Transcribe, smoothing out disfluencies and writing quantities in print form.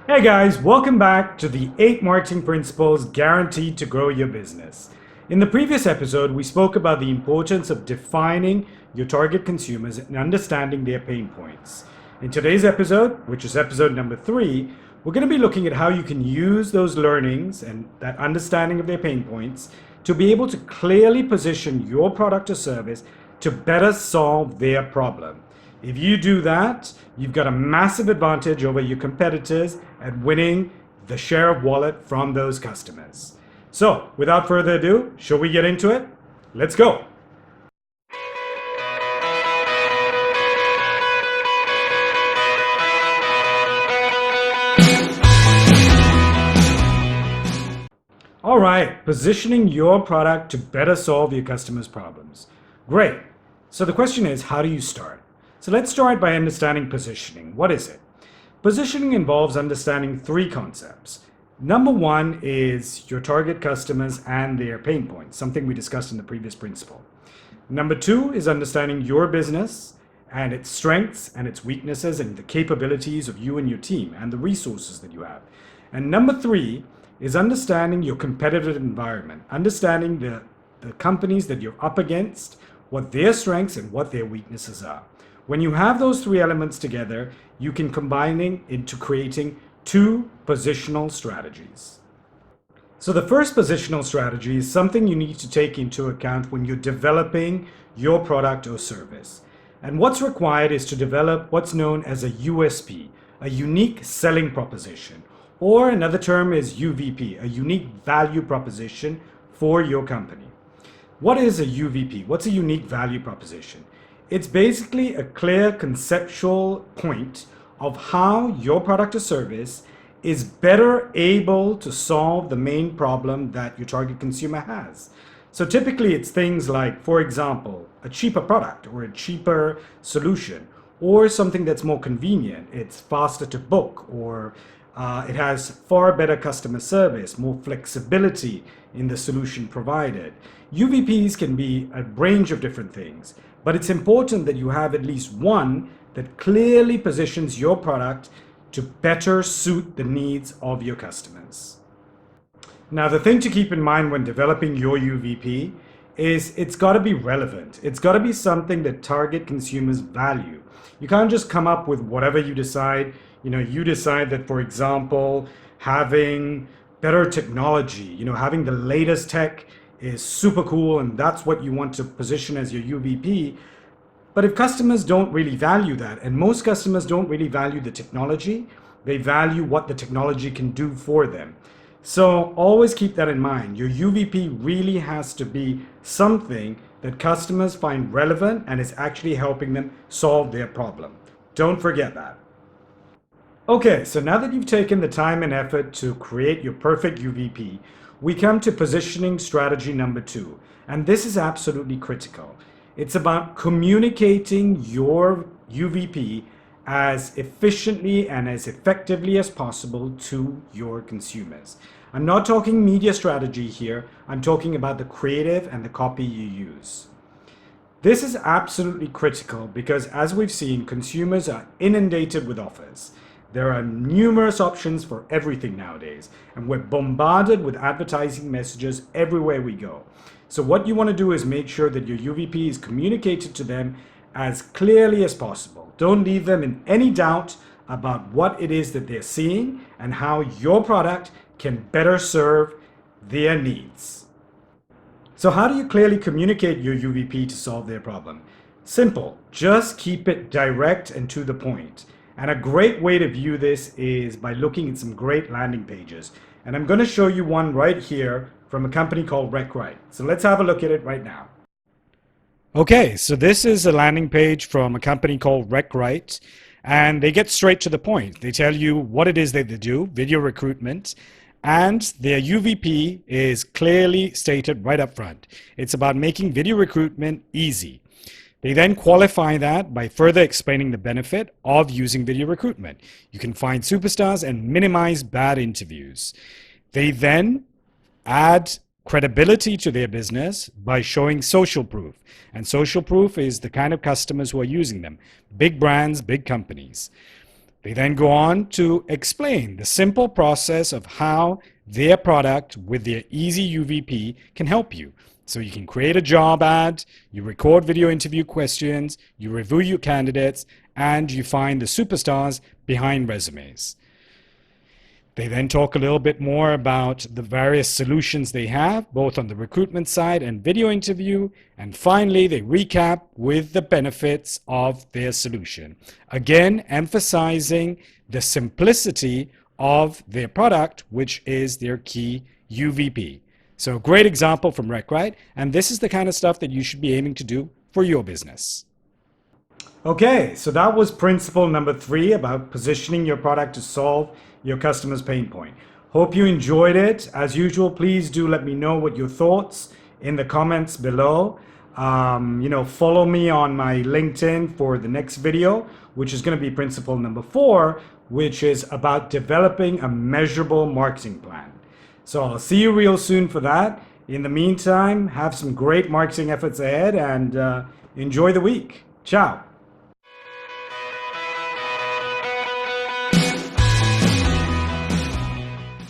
Hey guys, welcome back to the 8 marketing principles guaranteed to grow your business. In the previous episode, we spoke about the importance of defining your target consumers and understanding their pain points. In today's episode, which is episode number 3, we're going to be looking at how you can use those learnings and that understanding of their pain points to be able to clearly position your product or service to better solve their problem. If you do that, you've got a massive advantage over your competitors at winning the share of wallet from those customers. So, without further ado, shall we get into it? Let's go. All right, positioning your product to better solve your customers' problems. Great. So the question is, how do you start? So let's start by understanding positioning. What is it? Positioning involves understanding 3 concepts. Number 1 is your target customers and their pain points, something we discussed in the previous principle. Number 2 is understanding your business and its strengths and its weaknesses and the capabilities of you and your team and the resources that you have. And number 3 is understanding your competitive environment, understanding the companies that you're up against, what their strengths and what their weaknesses are. When you have those 3 elements together, you can combine into creating 2 positional strategies. So the first positional strategy is something you need to take into account when you're developing your product or service. And what's required is to develop what's known as a USP, a unique selling proposition, or another term is UVP, a unique value proposition for your company. What is a UVP? What's a unique value proposition? It's basically a clear conceptual point of how your product or service is better able to solve the main problem that your target consumer has. So typically it's things like, for example, a cheaper product or a cheaper solution, or something that's more convenient. It's faster to book, or it has far better customer service, more flexibility in the solution provided. UVPs can be a range of different things, but it's important that you have at least one that clearly positions your product to better suit the needs of your customers. Now, the thing to keep in mind when developing your UVP is it's got to be relevant. It's got to be something that target consumers value. You can't just come up with whatever you decide. You decide that, for example, having better technology, having the latest tech is super cool and that's what you want to position as your UVP. But if customers don't really value that, and most customers don't really value the technology, they value what the technology can do for them. So always keep that in mind. Your UVP really has to be something that customers find relevant and is actually helping them solve their problem. Don't forget that. Okay, so now that you've taken the time and effort to create your perfect UVP, we come to positioning strategy number 2, and this is absolutely critical. It's about communicating your UVP as efficiently and as effectively as possible to your consumers. I'm not talking media strategy here, I'm talking about the creative and the copy you use. This is absolutely critical because, as we've seen, consumers are inundated with offers. There are numerous options for everything nowadays, and we're bombarded with advertising messages everywhere we go. So what you want to do is make sure that your UVP is communicated to them as clearly as possible. Don't leave them in any doubt about what it is that they're seeing and how your product can better serve their needs. So how do you clearly communicate your UVP to solve their problem? Simple, just keep it direct and to the point. And a great way to view this is by looking at some great landing pages. And I'm going to show you one right here from a company called RecRite. So let's have a look at it right now. Okay, so this is a landing page from a company called RecRite, and they get straight to the point. They tell you what it is that they do, video recruitment, and their UVP is clearly stated right up front. It's about making video recruitment easy. They then qualify that by further explaining the benefit of using video recruitment. You can find superstars and minimize bad interviews. They then add credibility to their business by showing social proof. And social proof is the kind of customers who are using them. Big brands, big companies. They then go on to explain the simple process of how their product with their easy UVP can help you. So you can create a job ad, you record video interview questions, you review your candidates, and you find the superstars behind resumes. They then talk a little bit more about the various solutions they have, both on the recruitment side and video interview. And finally, they recap with the benefits of their solution. Again, emphasizing the simplicity of their product, which is their key UVP. So great example from RecRite, and this is the kind of stuff that you should be aiming to do for your business. Okay, so that was principle number 3 about positioning your product to solve your customer's pain point. Hope you enjoyed it. As usual, please do let me know what your thoughts in the comments below. Follow me on my LinkedIn for the next video, which is going to be principle number 4, which is about developing a measurable marketing plan. So I'll see you real soon for that. In the meantime, have some great marketing efforts ahead and enjoy the week. Ciao.